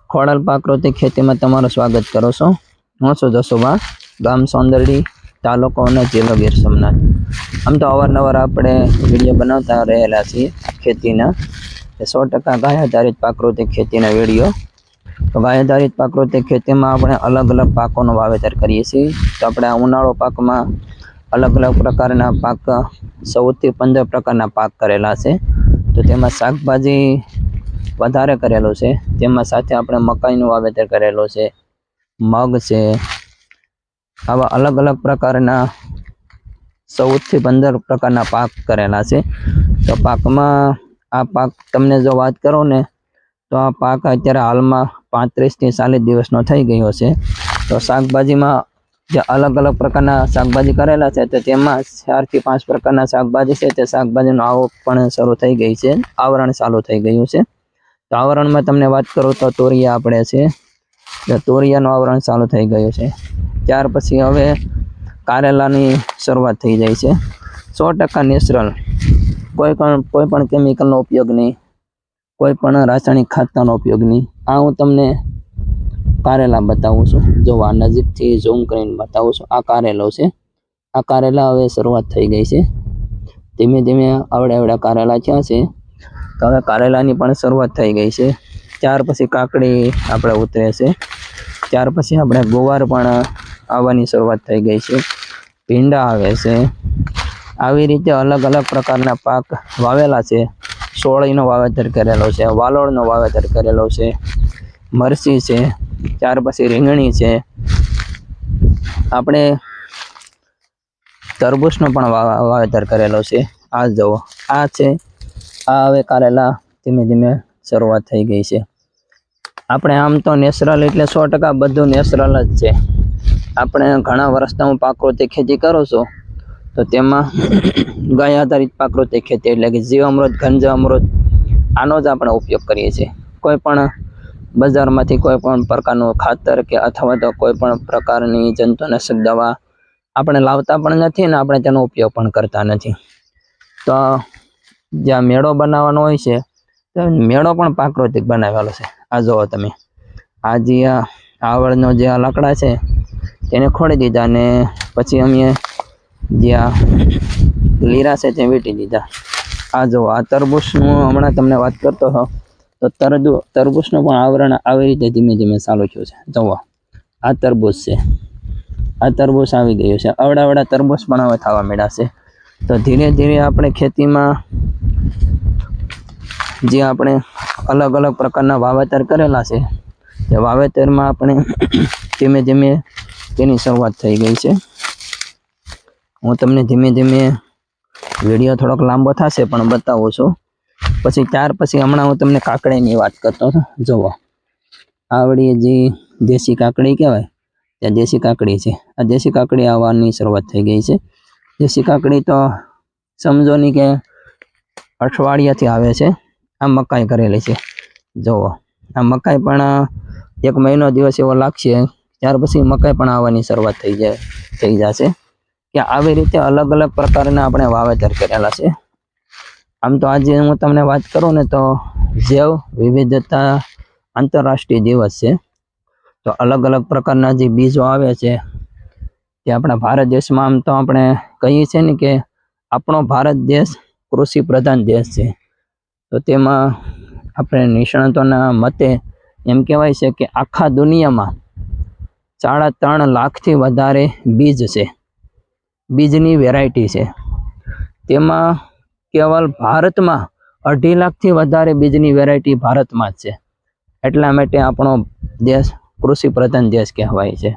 ખોડલ પ્રાકૃતિક ખેતીમાં તમારું સ્વાગત કરું છું। હું છું જસુભા, ગામ સોંદરડી, તાલુકો અને જિલ્લો ગીર સોમનાથ। આમ તો અવારનવાર આપણે વિડીયો બનાવતા રહેલા છીએ ખેતીના, 100% ગાય આધારિત પ્રાકૃતિક ખેતીના વિડીયો। તો ગાય આધારિત પ્રાકૃતિક ખેતીમાં આપણે અલગ અલગ પાકોનું વાવેતર કરીએ છીએ। તો આપણે આ ઉનાળો પાકમાં અલગ અલગ પ્રકારના પાક, 14 થી 15 પ્રકારના પાક કરેલા છે। તો તેમાં શાકભાજી વધારે કરેલું છે, તેમાં સાથે આપણે મકાઈનું વાવેતર કરેલું છે, મગ છે, આવા અલગ અલગ પ્રકારના 14 થી 15 પ્રકારના પાક કરેલા છે। તો પાકમાં આ પાક તમને જો વાત કરું ને, તો આ પાક અત્યારે હાલમાં 35 થી 40 દિવસનો થઈ ગયો છે। તો શાકભાજીમાં જે અલગ અલગ પ્રકારના શાકભાજી કરેલા છે, તો તેમાં 4 થી 5 પ્રકારના શાકભાજી છે, તે શાકભાજીનો આવક પણ શરૂ થઈ ગઈ છે, આવરણ ચાલુ થઈ ગયું છે। તો આવરણમાં તમને વાત કરું તો તોરિયા આપણે છે, તો તોરિયાનું આવરણ ચાલુ થઈ ગયું છે। ત્યાર પછી હવે કારેલાની શરૂઆત થઈ જાય છે। 100% નેચરલ, કોઈ પણ કેમિકલનો ઉપયોગ નહીં, કોઈ પણ રાસાયણિક ખાતરનો ઉપયોગ નહીં। આ હું તમને કારેલા બતાવું છું, જો આ નજીકથી ઝૂમ કરીને બતાવું છું। આ કારેલો છે, આ કારેલા હવે શરૂઆત થઈ ગઈ છે, ધીમે ધીમે આવડા કારેલા થયા છે। તો હવે કારેલાની પણ શરૂઆત થઈ ગઈ છે। ત્યાર પછી કાકડી આપણે ઉતરે છે, ત્યાર પછી આપણે ગુવાર પણ આવવાની શરૂઆત થઈ ગઈ છે, ભીંડા આવે છે। આવી રીતે અલગ અલગ પ્રકારના પાક વાવેલા છે। સોળીનો વાવેતર કરેલો છે, વાલોળનો વાવેતર કરેલો છે, મરચી છે, ત્યાર પછી રીંગણી છે, આપણે તરબૂચનો પણ વાવેતર કરેલો છે। આ જુઓ, આ છે, આ હવે કારેલા ધીમે ધીમે શરૂઆત થઈ ગઈ છે। આપણે આમ તો નેચરલ એટલે 100% બધું નેચરલ જ છે। આપણે ઘણા વર્ષથી હું પ્રાકૃતિક ખેતી કરું છું, તો તેમાં ગાય આધારિત પ્રાકૃતિક ખેતી એટલે કે જીવામૃત, ઘનજીવામૃત, આનો જ આપણે ઉપયોગ કરીએ છીએ। કોઈ પણ બજારમાંથી કોઈ પણ પ્રકારનું ખાતર કે અથવા તો કોઈ પણ પ્રકારની જંતુનાશક દવા આપણે લાવતા પણ નથી અને આપણે તેનો ઉપયોગ પણ કરતા નથી। તો જ્યાં મેળો બનાવવાનો હોય છે, તો મેળો પણ પ્રાકૃતિક બનાવેલો છે। આ જુઓ તમે, આ જે આવળનો જે લાકડા છે તેને ખોડી દીધા અને પછી અમે જ્યાં લીરા છે તે વીંટી દીધા। આ જુઓ, આ તરબૂચનું હમણાં તમને વાત કરતો હતો, તો તરબૂચનું પણ આવરણ આવી રીતે ધીમે ધીમે ચાલુ થયું છે। જુઓ, આ તરબૂચ છે, આ તરબૂચ આવી ગયું છે, અવડા તરબૂચ પણ હવે થવા માંડ્યા છે। તો ધીરે ધીરે આપણે ખેતીમાં જે આપણે અલગ અલગ પ્રકારના વાવેતર કરેલા છે, તે વાવેતરમાં આપણે ધીમે ધીમે તેની શરૂઆત થઈ ગઈ છે। હું તમને ધીમે ધીમે વિડીયો થોડોક લાંબો થશે પણ બતાવું છું। પછી ત્યાર પછી હમણાં હું તમને કાકડીની વાત કરતો હતો। જુઓ, આવડી જે દેશી કાકડી કહેવાય, ત્યાં દેશી કાકડી છે, આ દેશી કાકડી આવવાની શરૂઆત થઈ ગઈ છે। દેશી કાકડી તો સમજો નહીં કે અઠવાડિયાથી આવે છે। આ મકાઈ કરેલી છે, જુઓ, આ મકાઈ પણ 1 મહિનો દિવસ એવો લાગશે, ત્યાર પછી મકાઈ પણ આવવાની શરૂઆત થઈ જશે। કે આવી રીતે અલગ અલગ પ્રકારના આપણે વાવેતર કરેલા છે। આમ તો આજે હું તમને વાત કરું ને, તો જૈવ વિવિધતા આંતરરાષ્ટ્રીય દિવસ છે। તો અલગ અલગ પ્રકારના જે બીજો આવે છે, તે આપણા ભારત દેશમાં આમ તો આપણે કહીએ છીએ ને કે આપણો ભારત દેશ કૃષિ પ્રધાન દેશ છે। તો તેમાં આપણે નિષ્ણાતોના મતે એમ કહેવાય છે કે આખા દુનિયામાં 3.5 લાખથી વધારે બીજ છે, બીજની વેરાયટી છે। તેમાં કેવલ ભારતમાં 2.5 લાખથી વધારે બીજની વેરાયટી ભારતમાં જ છે। એટલા માટે આપણો દેશ કૃષિ પ્રધાન દેશ કહેવાય છે।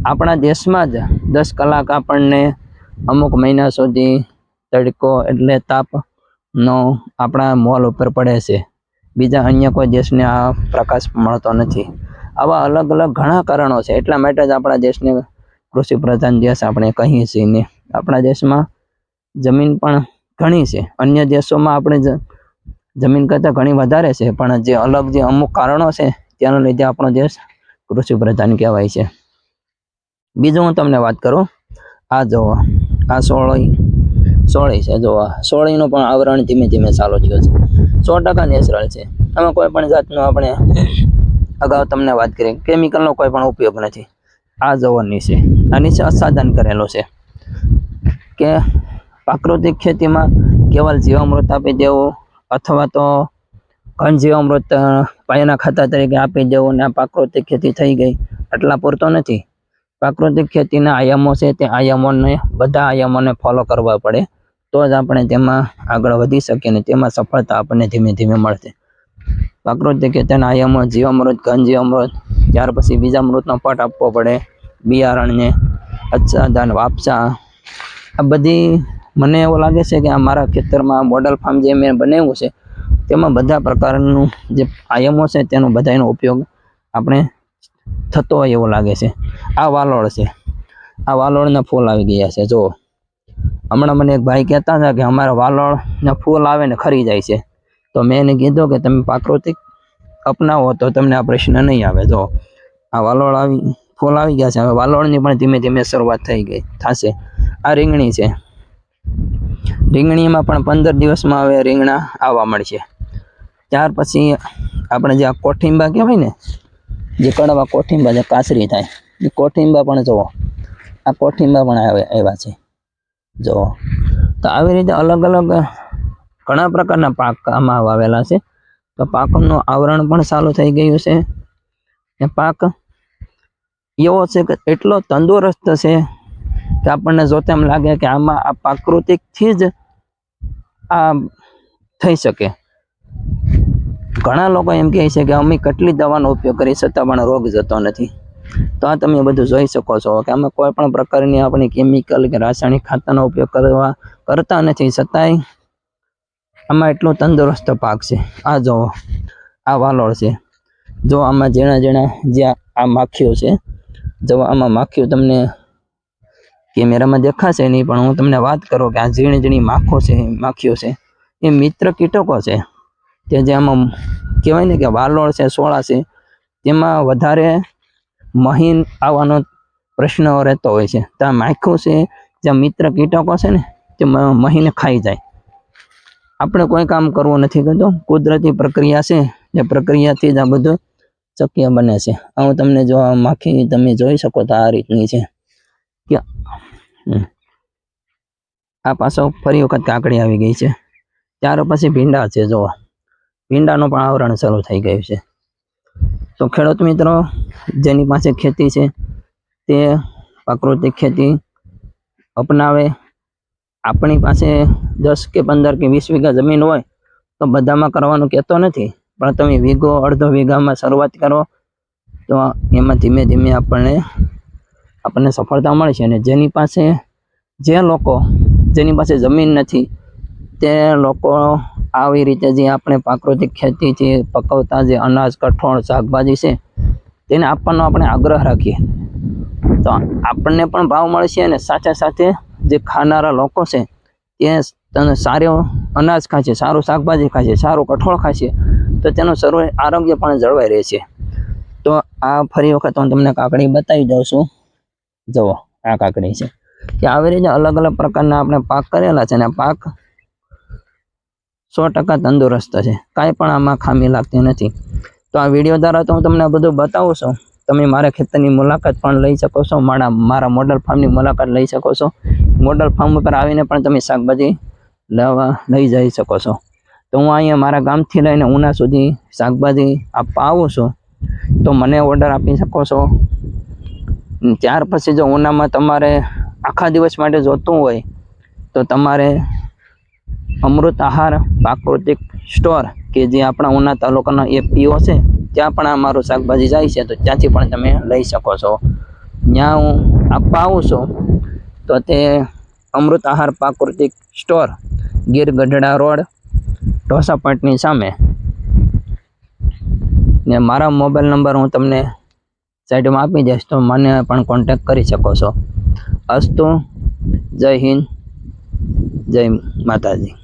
આપણા દેશમાં જ 10 કલાક આપણને અમુક મહિના સુધી તડકો એટલે તાપનો આપણા મોલ ઉપર પડે છે, બીજા અન્ય કોઈ દેશને આ પ્રકાશ મળતો નથી। આવા અલગ અલગ ઘણા કારણો છે, એટલા માટે જ આપણા દેશને કૃષિ પ્રધાન દેશ આપણે કહીએ છીએ ને। આપણા દેશમાં જમીન પણ ઘણી છે, અન્ય દેશોમાં આપણે જમીન કરતાં ઘણી વધારે છે, પણ જે અમુક કારણો છે તેના લીધે આપણો દેશ કૃષિ પ્રધાન કહેવાય છે। બીજું હું તમને વાત કરું, આ જુઓ, આ સોળી છે, જુઓ, સોળીનું પણ આવરણ ધીમે ધીમે ચાલુ થયું છે। 100% નેચરલ છે, આમાં કોઈ પણ જાતનું આપણે અગાઉ તમને વાત કરી કેમિકલનો કોઈ પણ ઉપયોગ નથી. આ જુઓ નીચે, આ નીચે અસાધન કરેલું છે કે પ્રાકૃતિક ખેતીમાં કેવલ જીવામૃત આપી દેવું અથવા તો ઘન જીવામૃત પાયાના ખાતર તરીકે આપી દેવું ને આ પ્રાકૃતિક ખેતી થઈ ગઈ, આટલા પૂરતો નથી. પ્રાકૃતિક ખેતીના આયામો છે તે આયામોને બધા આયામોને ફોલો કરવા પડે, તો જ આપણે તેમાં આગળ વધી શકીએ ને તેમાં સફળતા આપણને ધીમે ધીમે મળશે. પ્રાકૃતિક ખેતીના આયામો જીવામૃત, ઘન જીવામૃત, ત્યાર પછી બીજામૃતનો પટ આપવો પડે, બિયારણને, આચ્છાદન, વાપસા, આ બધી મને એવું લાગે છે કે આ મારા ખેતરમાં મોડલ ફાર્મ જે મેં બનાવ્યું છે તેમાં બધા પ્રકારનું જે આયામો છે તેનો બધાનો ઉપયોગ આપણે થતો હોય એવું લાગે છે. આ વાલોળ છે, આ વાલોળના ફૂલ આવી ગયા છે. જો હમણાં મને એક ભાઈ કહેતા હતા કે અમારા વાલોળના ફૂલ આવે ને ખરી જાય છે, તો મેં એને કીધું કે તમે પ્રાકૃતિક અપનાવો તો તમને આ પ્રશ્ન નહીં આવે. જો આ વાલોળ ફૂલ આવી ગયા છે, હવે વાલોળની પણ ધીમે ધીમે શરૂઆત થઈ ગઈ થશે. આ રીંગણી છે, રીંગણીમાં પણ 15 દિવસમાં હવે રીંગણા આવવા મળશે. ત્યાર પછી આપણે જે આ કોઠીંબા કહેવાય ને, જે કડવા કોઠીંબા જે કાસરી થાય એ કોઠીંબા પણ જુઓ, આ કોઠીંબા પણ આવ્યા છે. જો તો આવી રીતે અલગ અલગ ઘણા પ્રકારના પાક આમાં વાવેલા છે. તો પાકનું આવરણ પણ સારું થઈ ગયું છે. એ પાક એવો છે કે એટલો તંદુરસ્ત છે કે આપણને જોતે એમ લાગે કે આમાં આ પ્રાકૃતિકથી જ આ થઈ શકે. ઘણા લોકો એમ કહે છે કે અમે કેટલી દવાનો ઉપયોગ કરી છતાં પણ રોગ જતો નથી. તો આ તમે બધું જોઈ શકો છો કે અમે કોઈ પણ પ્રકારની આપણી કેમિકલ કે રાસાયણિક ખાતરનો ઉપયોગ કરતા નથી, છતાંય આમાં એટલો તંદુરસ્ત પાક છે. આ જો આ વાલોળ છે, જો આમાં ઝીણા ઝીણા જે આ માખીઓ છે, જો આમાં માખીઓ તમને કેમેરામાં દેખાશે નહીં, પણ હું તમને વાત કરું કે આ ઝીણી ઝીણી માખીઓ છે એ મિત્ર કીટકો છે. કે જે આમાં કહેવાય ને કે વાલોળ છે, સોળા છે, તેમાં વધારે મહીન આવવાનો પ્રશ્ન રહેતો હોય છે. તો આ માખું છે, જે મિત્ર કીટકો છે ને તે મહીને ખાઈ જાય. આપણે કોઈ કામ કરવું નથી કરતું, કુદરતી પ્રક્રિયા છે, એ પ્રક્રિયાથી જ આ બધું શક્ય બને છે. હું તમને જો આ માખી તમે જોઈ શકો તો આ રીતની છે કે આ પાછો ફરી વખત કાકડી આવી ગઈ છે. ત્યાર પછી ભીંડા છે, જો ભીંડાનું પણ આવરણ શરૂ થઈ ગયું છે. તો ખેડૂત મિત્રો જેની પાસે ખેતી છે તે પ્રાકૃતિક ખેતી અપનાવે. આપણી પાસે 10 કે 15 કે 20 વીઘા જમીન હોય તો બધામાં કરવાનું કહેતો નથી, પણ તમે વીઘો અડધો વીઘામાં શરૂઆત કરો તો એમાં ધીમે ધીમે આપણને સફળતા મળશે. અને જેની પાસે જમીન નથી તે લોકો આવી રીતે જે આપણે પ્રાકૃતિક ખેતીથી પકવતા જે અનાજ, કઠોળ, શાકભાજી છે તેને આપવાનો આપણે આગ્રહ રાખીએ તો આપણને પણ ભાવ મળશે અને સાથે સાથે જે ખાનારા લોકો છે તે સારું અનાજ ખાશે, સારું શાકભાજી ખાશે, સારું કઠોળ ખાશે, તો તેનું સર્વ આરોગ્ય પણ જળવાઈ રહેશે. તો આ ફરી વખત હું તમને કાકડી બતાવી દઉં છું. જુઓ આ કાકડી છે કે આવી રીતે અલગ અલગ પ્રકારના આપણે પાક કરેલા છે અને પાક 100% તંદુરસ્ત છે, કાંઈ પણ આમાં ખામી લાગતી નથી. તો આ વિડીયો દ્વારા તો હું તમને બધું બતાવું છું. તમે મારા ખેતરની મુલાકાત પણ લઈ શકો છો, મારા મોડલ ફાર્મની મુલાકાત લઈ શકો છો. મોડલ ફાર્મ ઉપર આવીને પણ તમે શાકભાજી લઈ જઈ શકો છો. તો હું અહીંયા મારા ગામથી લઈને ઉના સુધી શાકભાજી આપવા આવું છું, તો મને ઓર્ડર આપી શકો છો. ત્યાર પછી જો ઉનામાં તમારે આખા દિવસ માટે જોતું હોય તો તમારે અમૃત આહાર પ્રાકૃતિક સ્ટોર કે જે આપણા ઉના તાલુકાનો એપીઓ છે ત્યાં પણ અમારું શાકભાજી જાય છે, તો ત્યાંથી પણ તમે લઈ શકો છો. ત્યાં હું આપવા આવું છું તો તે અમૃત આહાર પ્રાકૃતિક સ્ટોર, ગીર ગઢડા રોડ, ઢોસા પોઈન્ટની સામે. ને મારા મોબાઈલ નંબર હું તમને સાઈડમાં આપી દઈશ, તો મને પણ કોન્ટેક્ટ કરી શકો છો. અસ્તુ, જય હિન્દ, જય માતાજી.